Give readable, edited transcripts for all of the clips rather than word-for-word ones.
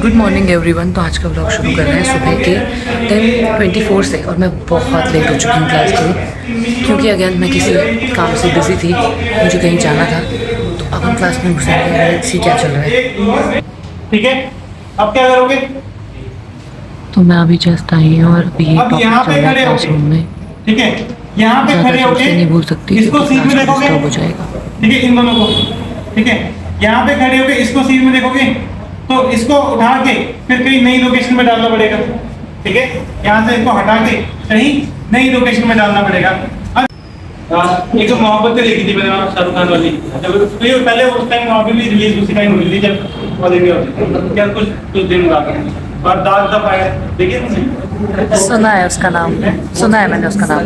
Good morning everyone. तो आज का व्लॉग शुरू कर रहे हैं सुबह के 10:24 से और मैं बहुत लेट हो चुकी हूँ क्लास के लिए, क्योंकि अगेन मैं किसी काम से बिजी थी, मुझे कहीं जाना था। तो अब हम क्लास में घुसेंगे, सी क्या चल रहा है। ठीक है, अब क्या करोगे? तो मैं अभी जस्ट आई हूँ और अभी यहाँ पे खड़े क्लासरूम में, ठीक है, यहाँ पे खड़े होके नहीं भूल सकती, इसको सीट में देखोगे, डिस्टर्ब हो जाएगा। ठीक है, इन दोनों को, ठीक है, यहाँ पे खड़े होके इसको सीट में देखोगे तो इसको उठा के फिर कहीं नई लोकेशन में डालना पड़ेगा। ठीक है, यहाँ से इसको हटा के कहीं नई लोकेशन में डालना पड़ेगा। एक मोहब्बतें देखी थी मैंने शाहरुख खान वाली, जब ये पहले उस टाइम मोहब्बत भी रिलीज उसी टाइम हुई थी जब वाले भी होते क्या कुछ दिन बाद। और दाग द फायर देखिए, सुना है उसका नाम, सुना है मैंने उसका नाम।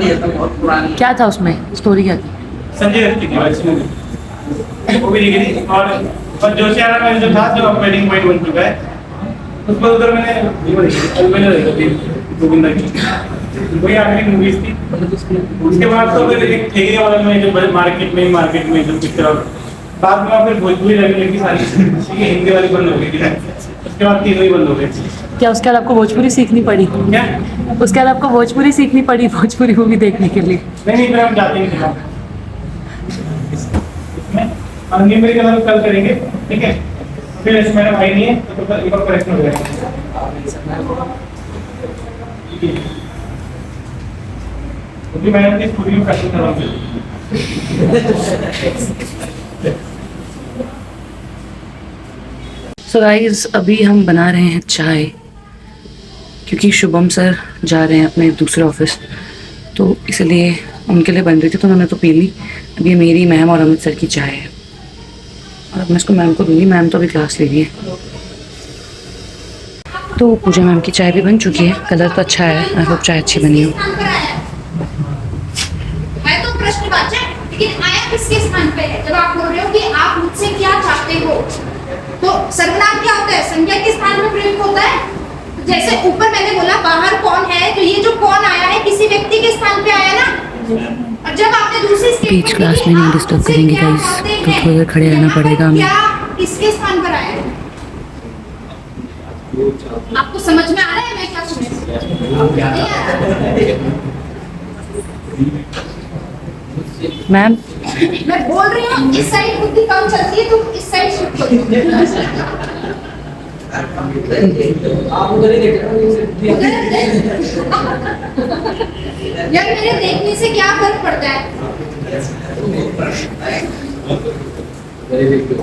क्या था उसमें, स्टोरी क्या थी? संजय दत्त की थी वैसे वो भी देखी थी। और जोशियारा में जो था, जो वेडिंग पॉइंट बन चुका है, उस पर उधर मैंने देखी गोविंदा की, वही आखिरी मूवीज थी। उसके बाद तो फिर एक ठेके वाला में जो मार्केट में जो पिक्चर, बाद में फिर भोजपुरी लगने लगी सारी, हिंदी वाली बंद हो गई थी। उसके बाद तीनों ही बंद हो गए। क्या उसके बाद आपको भोजपुरी सीखनी पड़ी? क्या उसके बाद आपको भोजपुरी सीखनी पड़ी भोजपुरी मूवी देखने के लिए? नहीं, फिर हम जाते हैं अंगी मेरी कल करेंगे। ठीक है, फिर इसमें मेरा भाई नहीं है तो एक और करेक्शन हो जाएगा। क्योंकि मैंने इस पूरी प्रैक्टिस कराऊंगी। सो गाइस, अभी हम बना रहे हैं चाय, क्योंकि शुभम सर जा रहे हैं अपने दूसरे ऑफिस, तो इसलिए उनके लिए बन रही थी, तो उन्होंने तो पी ली। अब ये मेरी, मैम और अमित सर की चाय है, और अब मैं इसको मैम को दूंगी। मैम तो अभी क्लास ले रही है। तो पूजा मैम की चाय भी बन चुकी है, कलर तो अच्छा है, आई होप चाय अच्छी बनी हो। है तो प्रश्नवाचक, लेकिन आया किसके स्थान पे है? जब आप बोल रहे हो कि आप मुझसे क्या चाहते हो, तो सर्वनाम क्या होता है? संज्ञा के स्थान में प्रयुक्त होता है। जैसे ऊपर मैंने बोला बाहर कौन है, तो ये जो कौन आया है किसी व्यक्ति के स्थान पे आया ना। और जब आपने दूसरी बीच क्लास में नहीं डिस्टर्ब करेंगे गाइस, तो थोड़ी देर खड़े रहना पड़ेगा हमें। क्या किसके स्थान पर आया है? आपको समझ में आ रहा है मैं क्या सोच रही हूँ? मैम मैं बोल रही हूँ इस साइड बुद्धि कम चलती है, तुम इस साइड शिफ्ट हो यार, मेरे देखने से क्या फर्क पड़ता है?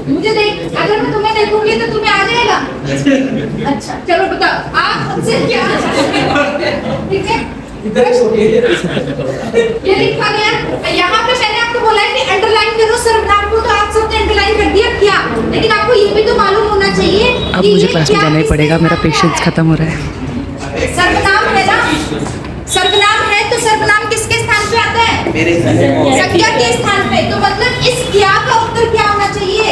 मुझे देख, अगर मैं तुम्हें देखूंगी तो तुम्हें आ जाएगा। अच्छा चलो बताओ, आप मुझसे क्या चाहते हो? ठीक है, ये लिखा गया यहाँ पे। मैंने आपको बोला है कि अंडरलाइन करो सर्वनाम को, तो आप सबने अंडरलाइन कर दिया क्या? लेकिन आपको ये भी तो मालूम होना चाहिए अब मुझे क्लास में जाना ही पड़ेगा, मेरा पेशेंस खत्म हो रहा है। सर्वनाम है ना, सर्वनाम है तो सर्वनाम किसके स्थान पे आता है? संज्ञा के स्थान पे। तो मतलब इस क्या का उत्तर क्या होना चाहिए?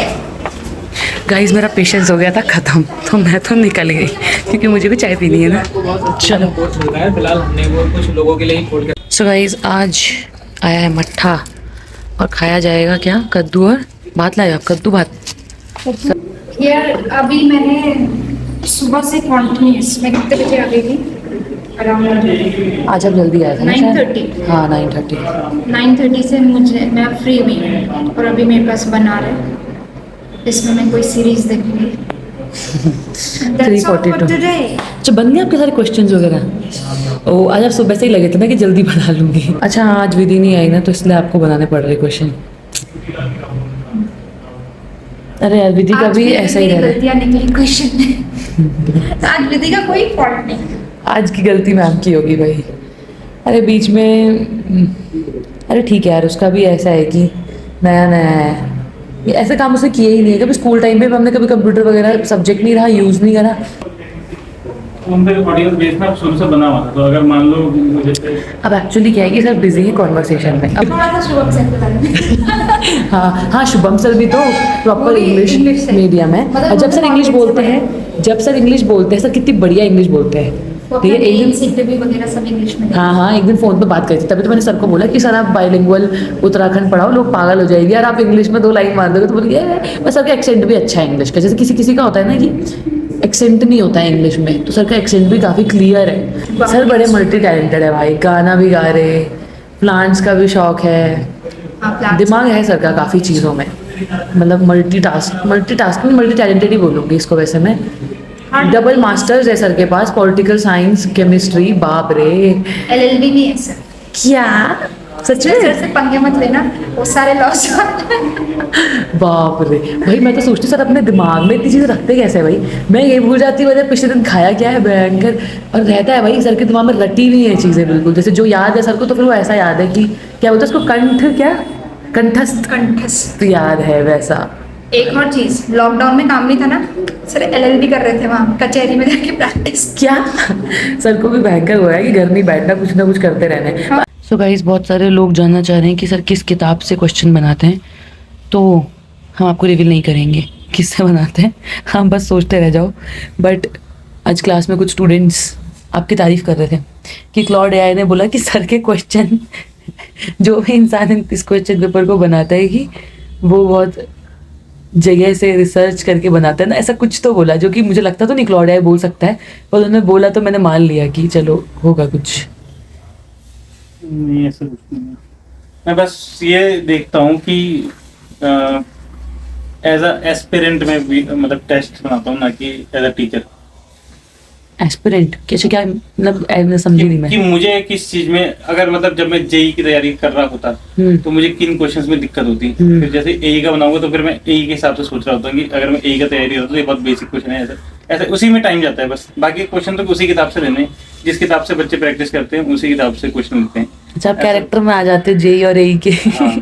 गाइस, मेरा पेशेंस हो गया था ख़त्म, तो मैं तो निकल गई, क्योंकि मुझे भी चाय पीनी है ना। चलो फिलहाल हमने वो कुछ लोगों के लिए खोल के। सो गाइस, आज आया है मट्ठा और खाया जाएगा क्या, कद्दू और भात लाए आप? कद्दू भात। यार अभी मैंने सुबह से कॉन्टिन्यूस, मैं कितने बजे आ गई थी? अराउंड आज आप जल्दी आए थे ना? 9:30। हाँ 9:30। 9:30 से मैं फ्री हुई हूँ और अभी मेरे पास बना रहे हैं, इसमें मैं कोई सीरीज देखूंगी। 3:42। अच्छा, बन गए आपके सारे क्वेश्चंस वगैरह? ओ, आज आप सुबह से ही लगे थे ना कि जल्दी बना लूंगी। अच्छा हाँ, आज विधि नहीं आई ना, तो इसलिए आपको बनाने पड़ रहे क्वेश्चन। अरे यार, विधि का भी ऐसा ही रहा है। गलतियाँ निकली क्वेश्चन में। आज विधि का कोई फॉल्ट नहीं। आज की गलती मैम की होगी भाई। अरे बीच में, अरे ठीक है यार, उसका भी ऐसा है कि नया नया है, ये ऐसे काम उसने किए ही नहीं है। कभी स्कूल टाइम पे हमने कभी कंप्यूटर वगैरह सब्जेक्ट नहीं रहा, यूज़ नहीं करा। ऑडियंस बेस ना शुरू से बना हुआ था, तो अगर मान लो जैसे अब एक्चुअली क्या है कि सर बिजी है कॉन्वर्सेशन में। अब थोड़ा सा शुभम सर बता दें। हाँ, शुभम सर भी तो प्रॉपर इंग्लिश मीडियम है। और जब सर इंग्लिश बोलते हैं, सर कितनी बढ़िया इंग्लिश बोलते हैं। ठीक है, एक दिन इंटरव्यू वगैरह सब इंग्लिश में। हाँ, एक दिन फ़ोन पे बात करी थी, तभी तो मैंने सर को बोला कि सर आप बाइलिंगुअल उत्तराखंड पढ़ाओ, लोग पागल हो जाएंगे यार, आप इंग्लिश में 2 लाइन मार दोगे। तो बोलिए, पर सर का एक्सेंट भी अच्छा है इंग्लिश का, जैसे किसी किसी का होता है ना कि एक्सेंट नहीं होता है इंग्लिश में, तो सर का एक्सेंट भी काफ़ी क्लियर है। सर बड़े मल्टी टैलेंटेड है भाई, गाना भी गा रहे, प्लांट्स का भी शौक है, दिमाग है सर का काफ़ी चीज़ों में, मतलब मल्टी टैलेंटेड ही बोलूँगी इसको वैसे मैं। डबल मास्टर्स है सर के पास, पॉलिटिकल साइंस, केमिस्ट्री, बाप रे। LLB भी है सर। क्या सच सर में? से पंगे मत लेना, वो सारे लॉस। बाप रे भाई, मैं तो सोचती सर अपने दिमाग में इतनी चीज़ें रखते कैसे भाई। मैं ये भूल जाती हूँ पिछले दिन खाया क्या है भयंकर, और रहता है भाई सर के दिमाग में रटी हुई है चीज़ें बिल्कुल, जैसे जो याद है सर को तो फिर वो ऐसा याद है कि क्या बोलते हैं उसको, कंठस्थ याद है वैसा। एक और चीज, लॉकडाउन में काम नहीं था ना सर, LLB कर रहे थे वहाँ कचहरी में जाके प्रैक्टिस। क्या सर को भी भयंकर हुआ है कि घर नहीं बैठना, कुछ ना कुछ करते रहना है। हाँ। सो गाइस, बहुत सारे लोग जानना चाह रहे हैं कि सर किस किताब से क्वेश्चन बनाते हैं, तो हम आपको रिवील नहीं करेंगे किससे बनाते हैं, हम बस सोचते रह जाओ। बट आज क्लास में कुछ स्टूडेंट्स आपकी तारीफ़ कर रहे थे कि क्लॉड AI ने बोला कि सर के क्वेश्चन जो भी इंसान इस क्वेश्चन पेपर को बनाता है कि वो बहुत जगह से रिसर्च करके बनाता है ना, ऐसा कुछ तो बोला, जो कि मुझे लगता तो नहीं क्लॉड AI बोल सकता है, पर उन्होंने बोला तो मैंने मान लिया कि चलो होगा कुछ। नहीं ऐसा कुछ नहीं है। मैं बस ये देखता हूँ कि एज अ एस्पिरेंट में भी मतलब टेस्ट बनाता हूँ, ना कि एज अ टीचर। एस्पिरेंट कैसे, क्या मतलब मैं समझी नहीं कि मैं। मुझे किस चीज में, अगर मतलब जब मैं जेई की तैयारी कर रहा होता तो मुझे किन क्वेश्चंस में दिक्कत होती, फिर जैसे एई का बनाऊंगा तो फिर मैं एई के हिसाब से सोच रहा होता हूँ कि अगर मैं एई का तैयारी होता तो ये बहुत बेसिक क्वेश्चन है, ऐसे उसी में टाइम जाता है बस। बाकी क्वेश्चन तो उसी किताब से लेने, जिस किताब से बच्चे प्रैक्टिस करते हैं उसी किताब से क्वेश्चन लिखते हैं। अच्छा, आप कैरेक्टर में आ जाते जेई और एई के। हाँ।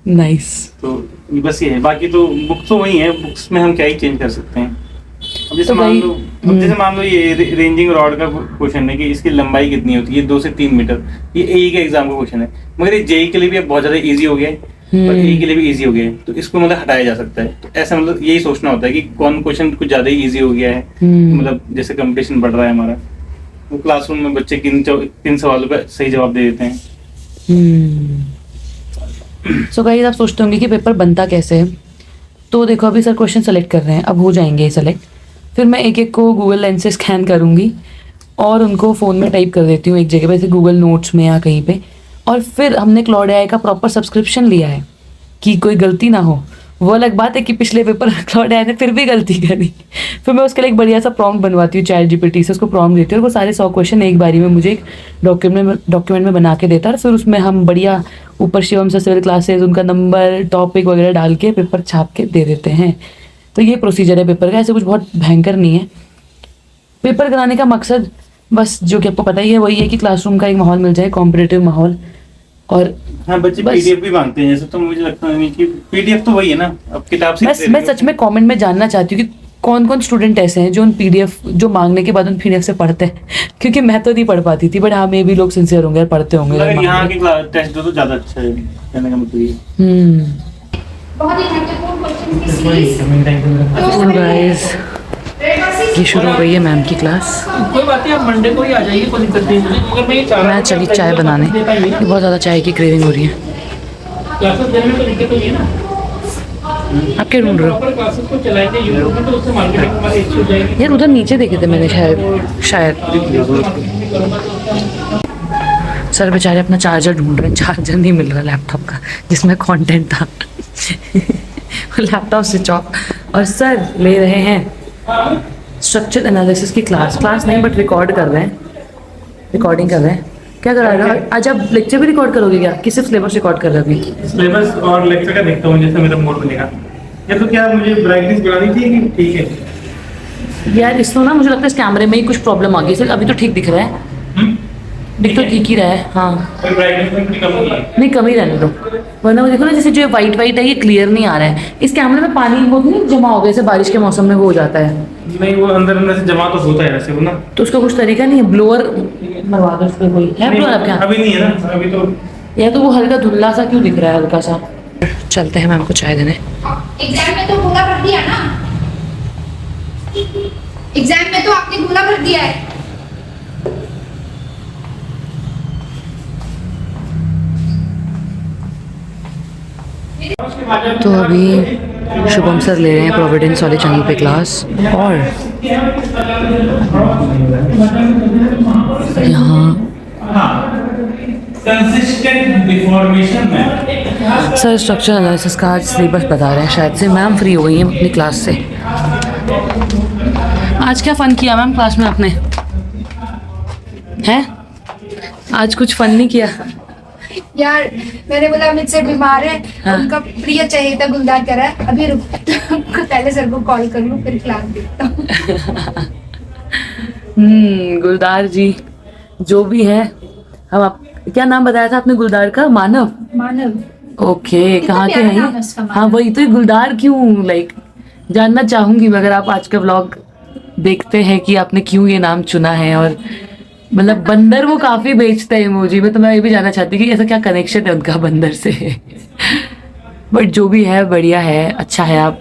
नाइस। तो बस ये है, बाकी तो बुक तो वही है, बुक्स में हम क्या ही चेंज कर सकते हैं। अब जैसे तो मान भाई, लो, जैसे मान लो ये रेंजिंग रॉड का क्वेश्चन है कि इसकी लंबाई कितनी होती है, 2 से 3 मीटर, ये एई के एग्जाम का क्वेश्चन है, मगर ये जेई के लिए भी अब बहुत ज्यादा इजी हो गया है और एई के लिए भी इजी हो गया है, तो इसको मतलब हटाया जा सकता है। तो ऐसा मतलब यही सोचना होता है कि कौन क्वेश्चन कुछ ज्यादा ही इजी हो गया है, मतलब जैसे कंपटीशन बढ़ रहा है हमारा, तो क्लासरूम में बच्चे किन सवालों पर सही जवाब दे देते हैं। सो गाइस, आप सोचते होंगे कि पेपर बनता कैसे है, तो देखो अभी सर क्वेश्चन सेलेक्ट कर रहे हैं, अब हो जाएंगे सेलेक्ट, फिर मैं एक एक को गूगल लेंस से स्कैन करूँगी और उनको फ़ोन में टाइप कर देती हूँ एक जगह पे, जैसे गूगल नोट्स में या कहीं पे, और फिर हमने क्लॉड AI का प्रॉपर सब्सक्रिप्शन लिया है कि कोई गलती ना हो। वो अलग बात है कि पिछले पेपर क्लॉड AI ने फिर भी गलती करी, फिर मैं उसके लिए एक बढ़िया सा प्रॉम्प्ट बनवाती हूँ ChatGPT से, उसको प्रॉम्प्ट देती हूँ और वो सारे 100 क्वेश्चन एक बारी में मुझे एक डॉक्यूमेंट में बना के देता है, और फिर उसमें हम बढ़िया ऊपर शिवम सर सिविल क्लासेस, उनका नंबर, टॉपिक वगैरह डाल के पेपर छाप के दे देते हैं। तो ये प्रोसीजर है पेपर का, ऐसे कुछ बहुत भयंकर नहीं है। पेपर कराने का मकसद बस, जो कि आपको पता ही है, वही है कि क्लासरूम का एक माहौल मिल जाए, कॉम्पिटिटिव माहौल। और हाँ, बच्चे बस- पीडीएफ भी मांगते हैं जैसे, तो मुझे लगता नहीं कि पीडीएफ तो वही है ना, अब किताब से मैं सच में कमेंट में जानना चाहती हूँ कि कौन कौन स्टूडेंट ऐसे हैं जो उन PDF जो मांगने के बाद उन PDF से पढ़ते हैं, क्योंकि मैं तो नहीं पढ़ पाती थी, बट हाँ मे भी लोग सिंसियर होंगे और पढ़ते होंगे। अगर यहाँ के टेस्ट दो तो ज्यादा अच्छा है, कहने का मतलब ये। बहुत ही महत्वपूर्ण क्वेश्चन की सीरीज। तो गाइस, ये शुरू हो गई है मैम की क्लास। कोई बात नहीं, आप मंडे को ही आ जाइए, कोई दिक्कत नहीं है, मगर मैं ये चाह रहा मैं हूँ कि चली आप चाय टाइम बनाने, दे पाएंगे। बहुत ज़्यादा चाय की क्रेविंग हो रही है। क्लासेस देने में तो दिक्कत नहीं है ना, आप क्या ढूंढ रहे हो? प्रॉपर क्लासेस को चलाएंगे यूट्यूब में, तो उससे मार्केटिंग हमारी अच्छी हो जाएगी। यार उधर नीचे देखे थे मैंने, शायद सर बेचारे अपना चार्जर ढूंढ रहे हैं, चार्जर नहीं मिल रहा लैपटॉप का जिसमें कंटेंट था। लैपटॉप स्विच ऑफ, और सर ले रहे हैं स्ट्रक्चर एनालिसिस की क्लास नहीं बट रिकॉर्ड कर रहे हैं, रिकॉर्डिंग कर रहे हैं। क्या करा रहे हो आज? आप लेक्चर भी रिकॉर्ड करोगे क्या, कि सिर्फ सिलेबस रिकॉर्ड कर रहे हो अभी? सिलेबस और लेक्चर का देखता हूँ, जैसे मेरा मोड बनेगा। या तो क्या मुझे ब्राइटनेस बढ़ानी चाहिए कि ठीक है? यार इसमें ना मुझे लगता है इस कैमरे में ही कुछ प्रॉब्लम आ गई सर, अभी तो ठीक दिख रहा है, दिख तो ठीक ही रहा है। हाँ ब्राइटनेस में थोड़ी कम होगी। नहीं, कम ही रहने दो, वरना वो देखो ना जैसे जो वाइट है ये क्लियर नहीं आ रहा है। इस कैमरे में पानी बहुत नहीं जमा हो गया, जैसे बारिश के मौसम में वो हो जाता है, नहीं वो अंदर से जमा तो होता है वैसे वो ना। तो उसका कुछ तरीका नहीं है? ब्लोअर मरवा दो उस पर, कोई है ब्लोअर आपके यहाँ? अभी नहीं है ना, अभी तो या तो वो हल्का धुंधला सा क्यों दिख रहा है, हल्का सा। चलते हैं मैम को चाय देने। एग्जाम में तो पूरा कर दिया ना, एग्जाम में तो आपने पूरा कर दिया है। तो अभी शुभम सर ले रहे हैं प्रोविडेंस वाले चैनल पे क्लास, और यहाँ कंसिस्टेंट डिफॉर्मेशन में सर स्ट्रक्चर एनालिसिस का आज सिलेबस बता रहे हैं, शायद से मैम फ्री हो गई हैं अपनी क्लास से। आज क्या फ़न किया मैम क्लास में आपने? हैं? आज कुछ फ़न नहीं किया? यार मैंने बोला अमित सर बीमार है, हाँ। उनका प्रिय चाहिए था गुलदार करा है। अभी रुक पहले सर को कॉल कर लूँ फिर क्लास देखता हूँ। गुलदार जी जो भी है, हम आप क्या नाम बताया था आपने गुलदार का? मानव। मानव। ओके, कितना कहाँ के प्यारा हैं नाम है उसका, ये? मानव। हाँ वही तो, गुलदार क्यों, लाइक जानना चाहूंगी मैं, अगर आप आज का व्लॉग देखते हैं कि आपने क्यों ये नाम चुना है। और मतलब बंदर वो काफी बेचते हैं इमोजी में, तो मैं ये भी जानना चाहती कि ऐसा क्या कनेक्शन है उनका बंदर से। बट जो भी है बढ़िया है, अच्छा है। आप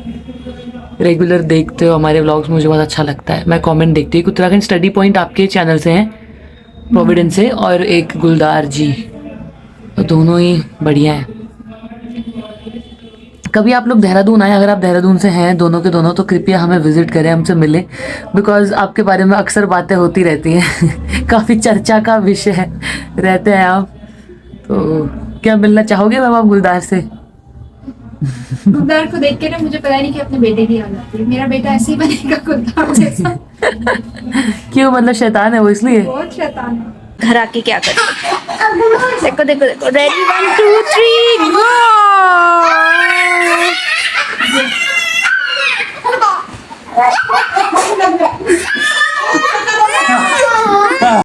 रेगुलर देखते हो हमारे व्लॉग्स, मुझे बहुत अच्छा लगता है। मैं कमेंट देखती हूँ। उत्तराखंड स्टडी पॉइंट आपके चैनल से हैं, प्रोविडेंस से, और एक गुलदार जी, तो दोनों ही बढ़िया है। कभी आप लोग देहरादून आए, अगर आप देहरादून से हैं दोनों के दोनों, तो कृपया हमें विजिट करें, हमसे मिलें, बिकॉज आपके बारे में अक्सर बातें होती रहती हैं। काफ़ी चर्चा का विषय रहते हैं आप। तो क्या मिलना चाहोगे मैम आप गुलदार से? गुलदार को देख के ना मुझे पता नहीं कि अपने बेटे की याद आती है। मेरा बेटा ऐसे ही बनेगा गुलदार जैसा। क्यों, मतलब शैतान है वो इसलिए? बहुत शैतान है। घर आके क्या कर? देखो देखो देखो, रेडी 1 2 3 गो।